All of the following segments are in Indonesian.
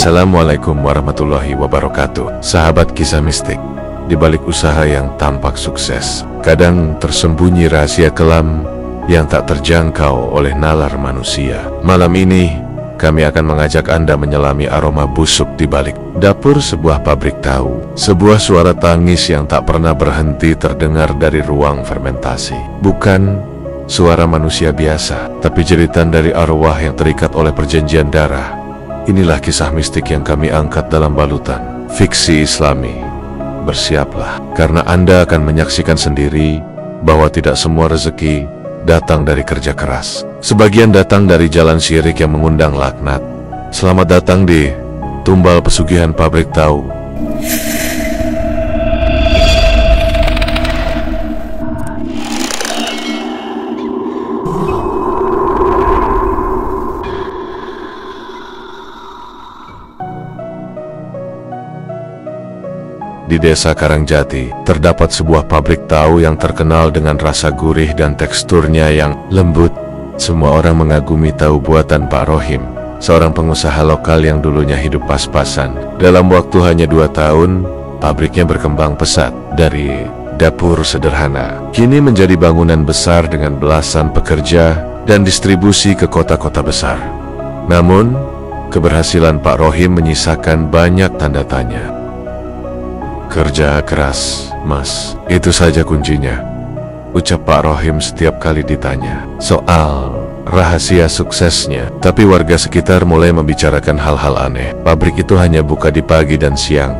Assalamualaikum warahmatullahi wabarakatuh. Sahabat kisah mistik, di balik usaha yang tampak sukses, kadang tersembunyi rahasia kelam yang tak terjangkau oleh nalar manusia. Malam ini, kami akan mengajak Anda menyelami aroma busuk di balik dapur sebuah pabrik tahu. Sebuah suara tangis yang tak pernah berhenti terdengar dari ruang fermentasi. Bukan suara manusia biasa, tapi jeritan dari arwah yang terikat oleh perjanjian darah. Inilah kisah mistik yang kami angkat dalam balutan fiksi Islami. Bersiaplah, karena Anda akan menyaksikan sendiri bahwa tidak semua rezeki datang dari kerja keras. Sebagian datang dari jalan syirik yang mengundang laknat. Selamat datang di Tumbal Pesugihan Pabrik Tahu. Di desa Karangjati, terdapat sebuah pabrik tahu yang terkenal dengan rasa gurih dan teksturnya yang lembut. Semua orang mengagumi tahu buatan Pak Rohim, seorang pengusaha lokal yang dulunya hidup pas-pasan. Dalam waktu hanya 2 tahun, pabriknya berkembang pesat dari dapur sederhana kini menjadi bangunan besar dengan belasan pekerja dan distribusi ke kota-kota besar. Namun, keberhasilan Pak Rohim menyisakan banyak tanda tanya. Kerja keras, Mas, itu saja kuncinya, ucap Pak Rohim setiap kali ditanya soal rahasia suksesnya. Tapi warga sekitar mulai membicarakan hal-hal aneh. Pabrik itu hanya buka di pagi dan siang,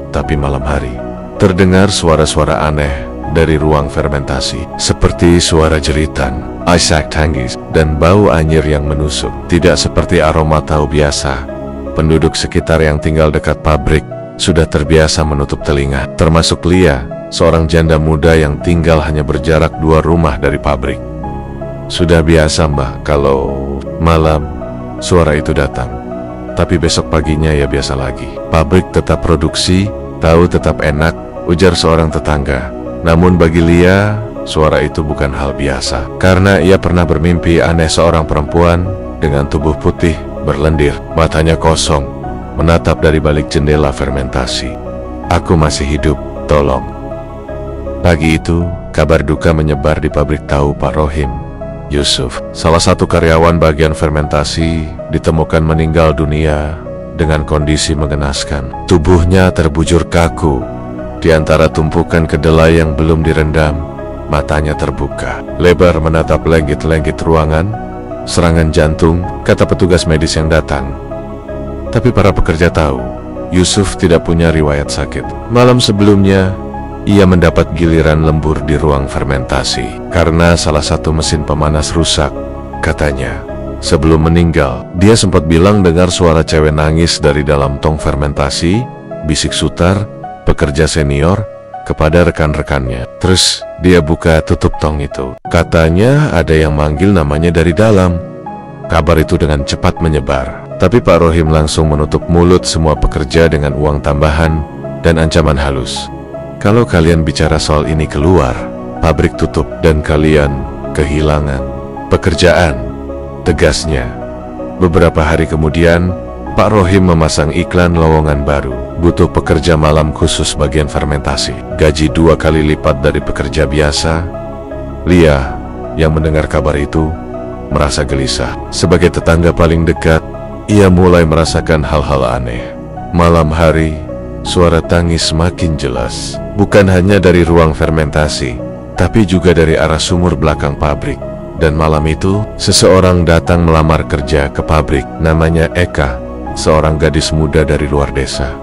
tapi malam hari terdengar suara-suara aneh dari ruang fermentasi, seperti suara jeritan, isak tangis, dan bau anyir yang menusuk. Tidak seperti aroma tahu biasa. Penduduk sekitar yang tinggal dekat pabrik sudah terbiasa menutup telinga, termasuk Lia, seorang janda muda yang tinggal hanya berjarak 2 rumah dari pabrik. Sudah biasa, Mbak, kalau malam suara itu datang. Tapi besok paginya ya biasa lagi. Pabrik tetap produksi, tahu tetap enak, ujar seorang tetangga. Namun bagi Lia, suara itu bukan hal biasa, karena ia pernah bermimpi aneh seorang perempuan dengan tubuh putih, berlendir, matanya kosong, menatap dari balik jendela fermentasi. Aku masih hidup, tolong. Pagi itu, kabar duka menyebar di pabrik tahu Pak Rohim. Yusuf, salah satu karyawan bagian fermentasi, ditemukan meninggal dunia dengan kondisi mengenaskan. Tubuhnya terbujur kaku. Di antara tumpukan kedelai yang belum direndam, matanya terbuka, lebar menatap lenggit-lenggit ruangan. Serangan jantung, kata petugas medis yang datang. Tapi para pekerja tahu, Yusuf tidak punya riwayat sakit. Malam sebelumnya, ia mendapat giliran lembur di ruang fermentasi karena salah satu mesin pemanas rusak. Katanya, sebelum meninggal, dia sempat bilang dengar suara cewek nangis dari dalam tong fermentasi, bisik Sutar, pekerja senior, kepada rekan-rekannya. Terus, dia buka tutup tong itu. Katanya ada yang manggil namanya dari dalam. Kabar itu dengan cepat menyebar. Tapi Pak Rohim langsung menutup mulut semua pekerja dengan uang tambahan dan ancaman halus. Kalau kalian bicara soal ini keluar, pabrik tutup dan kalian kehilangan pekerjaan, tegasnya. Beberapa hari kemudian, Pak Rohim memasang iklan lowongan baru. Butuh pekerja malam khusus bagian fermentasi. Gaji 2 kali lipat dari pekerja biasa. Lia, yang mendengar kabar itu, merasa gelisah. Sebagai tetangga paling dekat, ia mulai merasakan hal-hal aneh. Malam hari, suara tangis semakin jelas. Bukan hanya dari ruang fermentasi, tapi juga dari arah sumur belakang pabrik. Dan malam itu, seseorang datang melamar kerja ke pabrik. Namanya Eka, seorang gadis muda dari luar desa.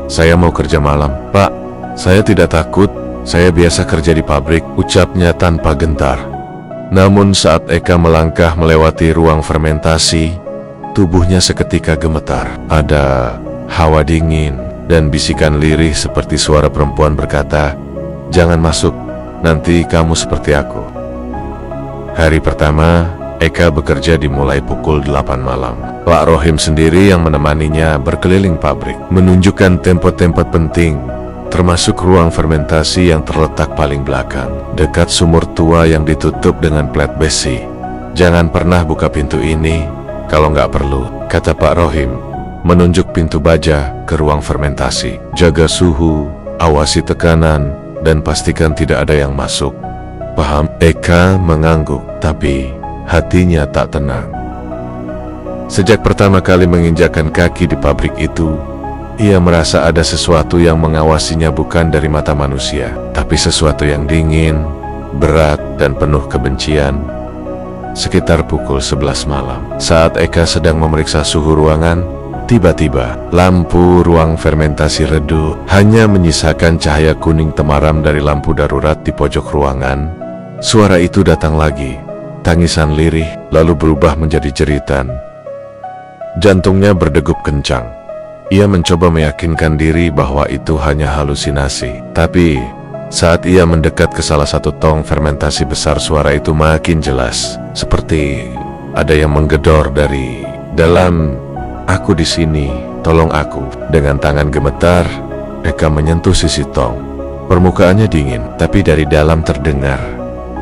Saya mau kerja malam. Pak, saya tidak takut. Saya biasa kerja di pabrik, ucapnya tanpa gentar. Namun saat Eka melangkah melewati ruang fermentasi, tubuhnya seketika gemetar. Ada hawa dingin dan bisikan lirih seperti suara perempuan berkata, "Jangan masuk, nanti kamu seperti aku." Hari pertama, Eka bekerja dimulai pukul 8 malam. Pak Rohim sendiri yang menemaninya berkeliling pabrik, menunjukkan tempat-tempat penting, termasuk ruang fermentasi yang terletak paling belakang, dekat sumur tua yang ditutup dengan plat besi. "Jangan pernah buka pintu ini kalau nggak perlu," kata Pak Rohim. menunjuk pintu baja ke ruang fermentasi. Jaga suhu, awasi tekanan, dan pastikan tidak ada yang masuk. Paham? Eka mengangguk, tapi hatinya tak tenang. Sejak pertama kali menginjakkan kaki di pabrik itu, ia merasa ada sesuatu yang mengawasinya, bukan dari mata manusia, tapi sesuatu yang dingin, berat, dan penuh kebencian. Sekitar pukul 11 malam, saat Eka sedang memeriksa suhu ruangan, tiba-tiba lampu ruang fermentasi redup, hanya menyisakan cahaya kuning temaram dari lampu darurat di pojok ruangan. Suara itu datang lagi, tangisan lirih, lalu berubah menjadi jeritan. Jantungnya berdegup kencang. Ia mencoba meyakinkan diri bahwa itu hanya halusinasi. Tapi, saat ia mendekat ke salah satu tong fermentasi besar, suara itu makin jelas. Seperti ada yang menggedor dari dalam. "Aku di sini, tolong aku." Dengan tangan gemetar, Eka menyentuh sisi tong. Permukaannya dingin, tapi dari dalam terdengar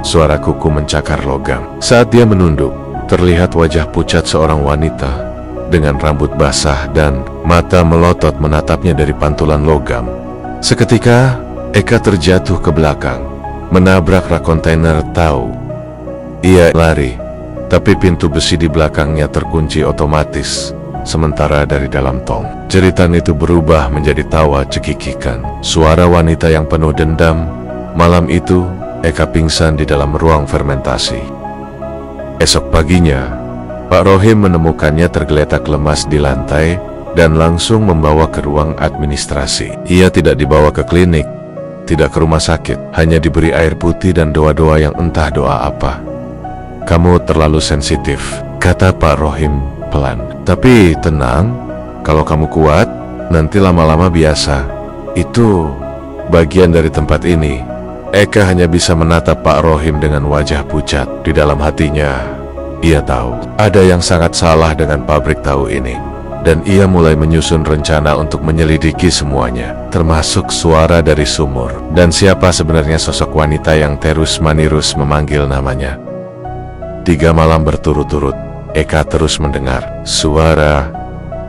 suara kuku mencakar logam. Saat dia menunduk, terlihat wajah pucat seorang wanita dengan rambut basah dan mata melotot menatapnya dari pantulan logam. Seketika, Eka terjatuh ke belakang, menabrak rak kontainer tahu. Ia lari, tapi pintu besi di belakangnya terkunci otomatis. Sementara dari dalam tong, jeritan itu berubah menjadi tawa cekikikan. Suara wanita yang penuh dendam. Malam itu, Eka pingsan di dalam ruang fermentasi. Esok paginya, Pak Rohim menemukannya tergeletak lemas di lantai dan langsung membawa ke ruang administrasi. Ia tidak dibawa ke klinik, tidak ke rumah sakit, hanya diberi air putih dan doa-doa yang entah doa apa. "Kamu terlalu sensitif," kata Pak Rohim pelan. "Tapi tenang, kalau kamu kuat, nanti lama-lama biasa. Itu bagian dari tempat ini." Eka hanya bisa menatap Pak Rohim dengan wajah pucat. Di dalam hatinya, ia tahu ada yang sangat salah dengan pabrik tahu ini, dan ia mulai menyusun rencana untuk menyelidiki semuanya, termasuk suara dari sumur dan siapa sebenarnya sosok wanita yang terus-menerus memanggil namanya. 3 malam berturut-turut, Eka terus mendengar suara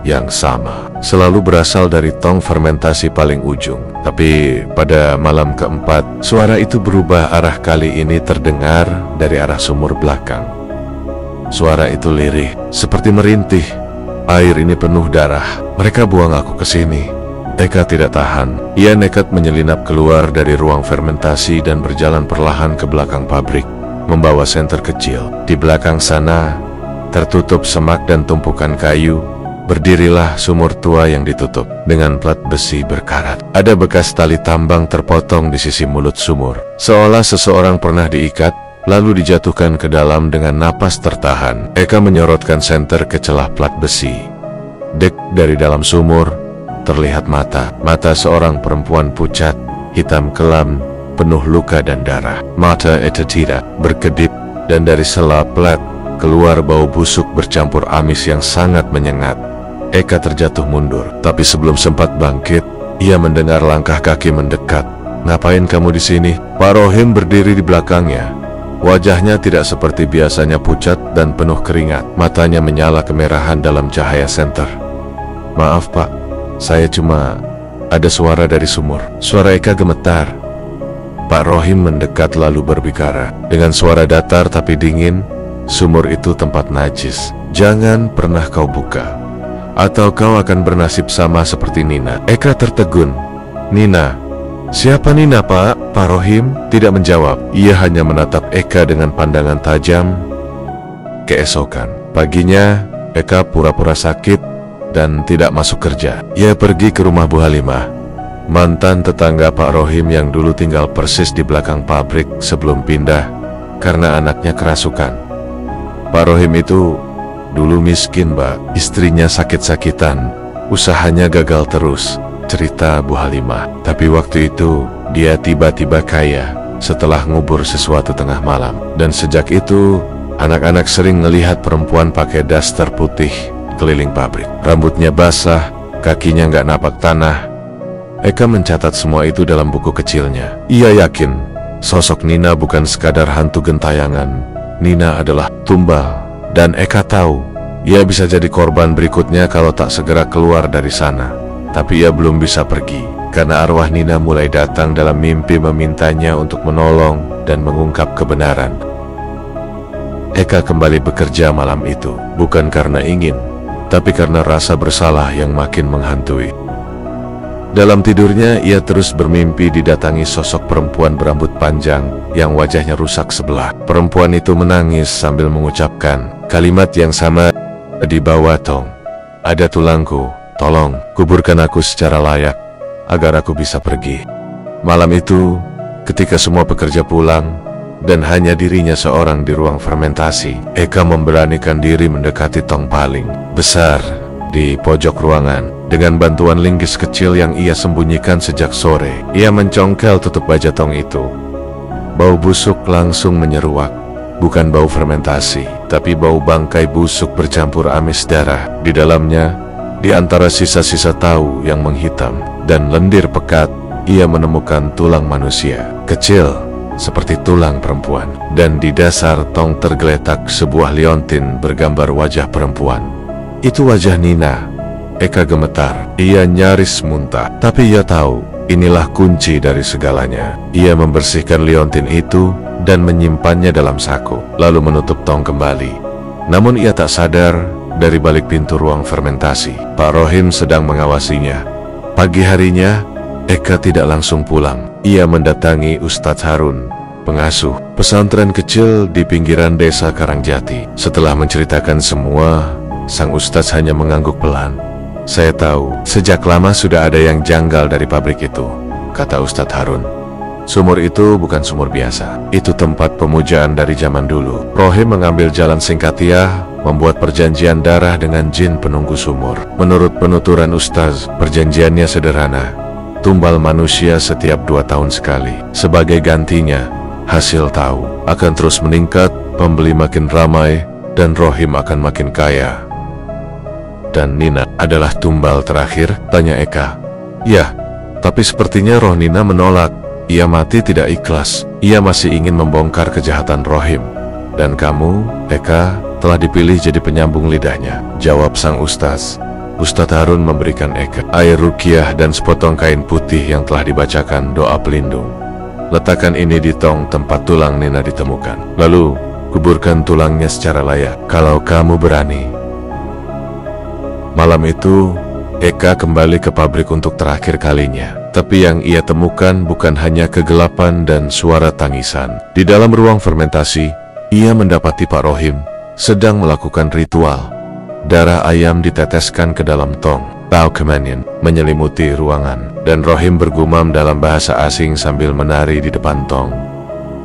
yang sama, selalu berasal dari tong fermentasi paling ujung. Tapi pada malam keempat, suara itu berubah arah. Kali ini terdengar dari arah sumur belakang. Suara itu lirih, seperti merintih. "Air ini penuh darah. Mereka buang aku ke sini." Eka tidak tahan. Ia nekat menyelinap keluar dari ruang fermentasi dan berjalan perlahan ke belakang pabrik, membawa senter kecil. Di belakang sana, tertutup semak dan tumpukan kayu, berdirilah sumur tua yang ditutup dengan plat besi berkarat. Ada bekas tali tambang terpotong di sisi mulut sumur, seolah seseorang pernah diikat lalu dijatuhkan ke dalam dengan napas tertahan. Eka menyorotkan senter ke celah plat besi. Dek, dari dalam sumur terlihat mata seorang perempuan pucat, hitam kelam, penuh luka dan darah. Mata itu tidak berkedip, dan dari sela plat keluar bau busuk bercampur amis yang sangat menyengat. Eka terjatuh mundur, tapi sebelum sempat bangkit, ia mendengar langkah kaki mendekat. "Ngapain kamu di sini?" Pak Rohim berdiri di belakangnya. Wajahnya tidak seperti biasanya pucat dan penuh keringat. Matanya menyala kemerahan dalam cahaya senter. "Maaf Pak, saya cuma ada suara dari sumur." Suara Eka gemetar. Pak Rohim mendekat lalu berbicara dengan suara datar tapi dingin. "Sumur itu tempat najis. Jangan pernah kau buka, atau kau akan bernasib sama seperti Nina." Eka tertegun. "Nina? Siapa Nina, Pak?" Pak Rohim tidak menjawab. Ia hanya menatap Eka dengan pandangan tajam. Keesokan paginya, Eka pura-pura sakit dan tidak masuk kerja. Ia pergi ke rumah Bu Halimah, mantan tetangga Pak Rohim yang dulu tinggal persis di belakang pabrik sebelum pindah karena anaknya kerasukan. Pak Rohim itu dulu miskin, Mbak. Istrinya sakit-sakitan, usahanya gagal terus, cerita Bu Halimah. Tapi waktu itu dia tiba-tiba kaya setelah ngubur sesuatu tengah malam. Dan sejak itu anak-anak sering melihat perempuan pakai daster putih keliling pabrik. Rambutnya basah, kakinya nggak napak tanah. Eka mencatat semua itu dalam buku kecilnya. Ia yakin sosok Nina bukan sekadar hantu gentayangan. Nina adalah tumbal. Dan Eka tahu Ia bisa jadi korban berikutnya kalau tak segera keluar dari sana. Tapi ia belum bisa pergi, karena arwah Nina mulai datang dalam mimpi memintanya untuk menolong dan mengungkap kebenaran. Eka kembali bekerja malam itu, bukan karena ingin, tapi karena rasa bersalah yang makin menghantui. Dalam tidurnya, ia terus bermimpi didatangi sosok perempuan berambut panjang yang wajahnya rusak sebelah. Perempuan itu menangis sambil mengucapkan kalimat yang sama, "Di bawah tong ada tulangku, tolong kuburkan aku secara layak agar aku bisa pergi." Malam itu, ketika semua pekerja pulang dan hanya dirinya seorang di ruang fermentasi, Eka memberanikan diri mendekati tong paling besar di pojok ruangan. Dengan bantuan linggis kecil yang ia sembunyikan sejak sore, ia mencongkel tutup baja tong itu. Bau busuk langsung menyeruak. Bukan bau fermentasi, tapi bau bangkai busuk bercampur amis darah. Di dalamnya, di antara sisa-sisa tahu yang menghitam dan lendir pekat, ia menemukan tulang manusia kecil seperti tulang perempuan. Dan di dasar tong tergeletak sebuah liontin bergambar wajah perempuan. Itu wajah Nina. Eka gemetar, ia nyaris muntah, tapi ia tahu inilah kunci dari segalanya. Ia membersihkan liontin itu dan menyimpannya dalam saku, lalu menutup tong kembali. Namun ia tak sadar, dari balik pintu ruang fermentasi, Pak Rohim sedang mengawasinya. Pagi harinya, Eka tidak langsung pulang. Ia mendatangi Ustadz Harun, pengasuh pesantren kecil di pinggiran desa Karangjati. Setelah menceritakan semua, sang Ustadz hanya mengangguk pelan. "Saya tahu, sejak lama sudah ada yang janggal dari pabrik itu," kata Ustadz Harun. "Sumur itu bukan sumur biasa. Itu tempat pemujaan dari zaman dulu." Rohim mengambil jalan singkatiah, membuat perjanjian darah dengan jin penunggu sumur. Menurut penuturan Ustaz, perjanjiannya sederhana. Tumbal manusia setiap 2 tahun sekali. Sebagai gantinya, hasil tahu akan terus meningkat, pembeli makin ramai, dan Rohim akan makin kaya. "Dan Nina adalah tumbal terakhir?" tanya Eka. "Ya, tapi sepertinya roh Nina menolak. Ia mati tidak ikhlas. Ia masih ingin membongkar kejahatan Rohim. Dan kamu, Eka, telah dipilih jadi penyambung lidahnya," jawab sang Ustaz. Ustadz Harun memberikan Eka air ruqyah dan sepotong kain putih yang telah dibacakan doa pelindung. "Letakkan ini di tong tempat tulang Nina ditemukan. Lalu, kuburkan tulangnya secara layak, kalau kamu berani." Malam itu, Eka kembali ke pabrik untuk terakhir kalinya. Tapi yang ia temukan bukan hanya kegelapan dan suara tangisan. Di dalam ruang fermentasi, ia mendapati Pak Rohim sedang melakukan ritual. Darah ayam diteteskan ke dalam tong. Tahu kemenyan menyelimuti ruangan, dan Rohim bergumam dalam bahasa asing sambil menari di depan tong.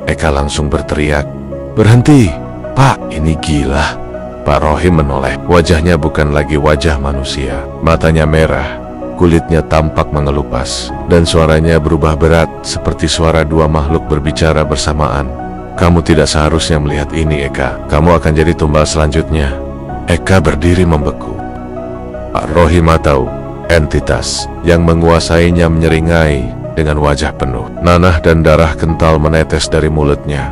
Eka langsung berteriak, "Berhenti, Pak, ini gila." Pak Rohim menoleh. Wajahnya bukan lagi wajah manusia. Matanya merah, kulitnya tampak mengelupas, dan suaranya berubah berat seperti suara dua makhluk berbicara bersamaan. "Kamu tidak seharusnya melihat ini, Eka. Kamu akan jadi tumbal selanjutnya." Eka berdiri membeku. Pak Rohim tahu entitas yang menguasainya menyeringai dengan wajah penuh. Nanah dan darah kental menetes dari mulutnya.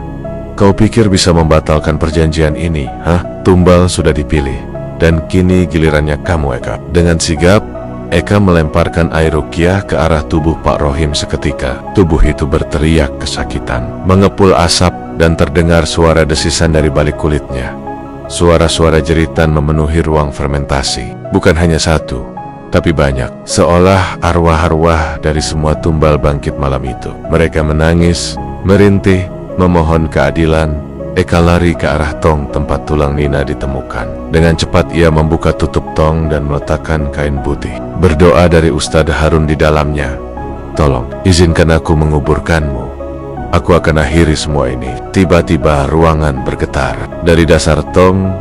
"Kau pikir bisa membatalkan perjanjian ini, hah? Tumbal sudah dipilih, dan kini gilirannya kamu, Eka." Dengan sigap, Eka melemparkan air ruqyah ke arah tubuh Pak Rohim seketika. Tubuh itu berteriak kesakitan, mengepul asap, dan terdengar suara desisan dari balik kulitnya. Suara-suara jeritan memenuhi ruang fermentasi. Bukan hanya satu, tapi banyak. Seolah arwah-arwah dari semua tumbal bangkit malam itu. Mereka menangis, merintih, memohon keadilan. Eka lari ke arah tong tempat tulang Nina ditemukan. Dengan cepat ia membuka tutup tong dan meletakkan kain putih. Berdoa dari Ustadz Harun di dalamnya, "Tolong, izinkan aku menguburkanmu. Aku akan akhiri semua ini." Tiba-tiba ruangan bergetar. Dari dasar tong,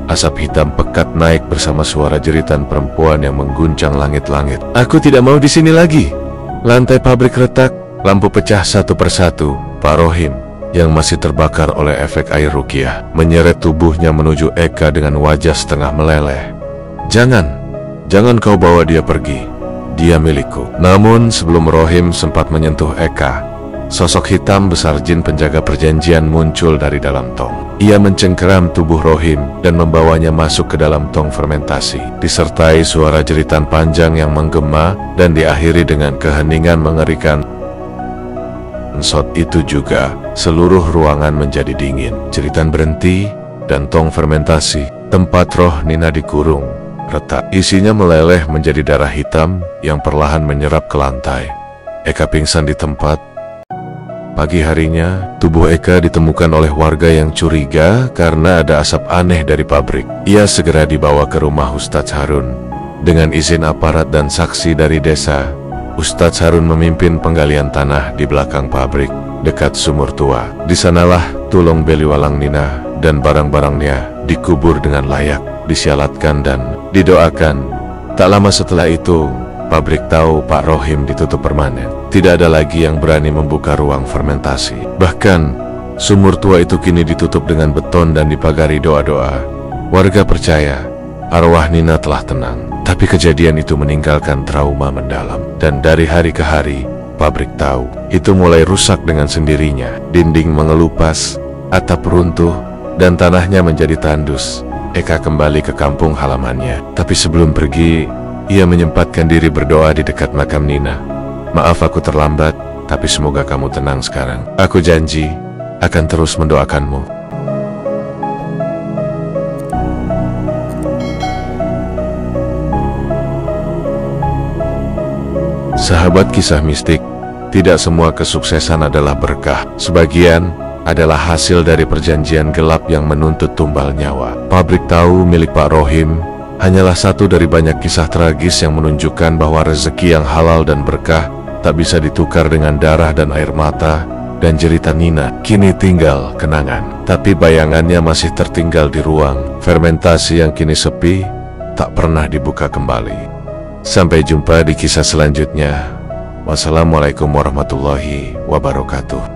asap hitam pekat naik bersama suara jeritan perempuan yang mengguncang langit-langit. "Aku tidak mau di sini lagi." Lantai pabrik retak, lampu pecah satu persatu. Pak Rohim yang masih terbakar oleh efek air ruqyah menyeret tubuhnya menuju Eka dengan wajah setengah meleleh. Jangan kau bawa dia pergi. Dia milikku." Namun sebelum Rohim sempat menyentuh Eka, Sosok hitam besar jin penjaga perjanjian muncul dari dalam tong. Ia mencengkeram tubuh Rohim dan membawanya masuk ke dalam tong fermentasi, disertai suara jeritan panjang yang menggema dan diakhiri dengan keheningan mengerikan. Saat itu juga, seluruh ruangan menjadi dingin. Jeritan berhenti, dan tong fermentasi, tempat roh Nina dikurung, retak. Isinya meleleh menjadi darah hitam yang perlahan menyerap ke lantai. Eka pingsan di tempat. Pagi harinya, tubuh Eka ditemukan oleh warga yang curiga karena ada asap aneh dari pabrik. Ia segera dibawa ke rumah Ustadz Harun. Dengan izin aparat dan saksi dari desa, Ustadz Harun memimpin penggalian tanah di belakang pabrik, dekat sumur tua. Di sanalah tulung Beliwalang Nina dan barang-barangnya dikubur dengan layak, disialatkan dan didoakan. Tak lama setelah itu, pabrik tahu Pak Rohim ditutup permanen. Tidak ada lagi yang berani membuka ruang fermentasi. Bahkan, sumur tua itu kini ditutup dengan beton dan dipagari doa-doa. Warga percaya, arwah Nina telah tenang. Tapi kejadian itu meninggalkan trauma mendalam. Dan dari hari ke hari, pabrik tahu itu mulai rusak dengan sendirinya. Dinding mengelupas, atap runtuh, dan tanahnya menjadi tandus. Eka kembali ke kampung halamannya. Tapi sebelum pergi, ia menyempatkan diri berdoa di dekat makam Nina. Maaf aku terlambat, tapi semoga kamu tenang sekarang. Aku janji akan terus mendoakanmu. Sahabat kisah mistik, tidak semua kesuksesan adalah berkah. Sebagian adalah hasil dari perjanjian gelap yang menuntut tumbal nyawa. Pabrik tahu milik Pak Rohim hanyalah satu dari banyak kisah tragis yang menunjukkan bahwa rezeki yang halal dan berkah tak bisa ditukar dengan darah dan air mata. Dan cerita Nina kini tinggal kenangan, tapi bayangannya masih tertinggal di ruang fermentasi yang kini sepi, tak pernah dibuka kembali. Sampai jumpa di kisah selanjutnya. Wassalamualaikum warahmatullahi wabarakatuh.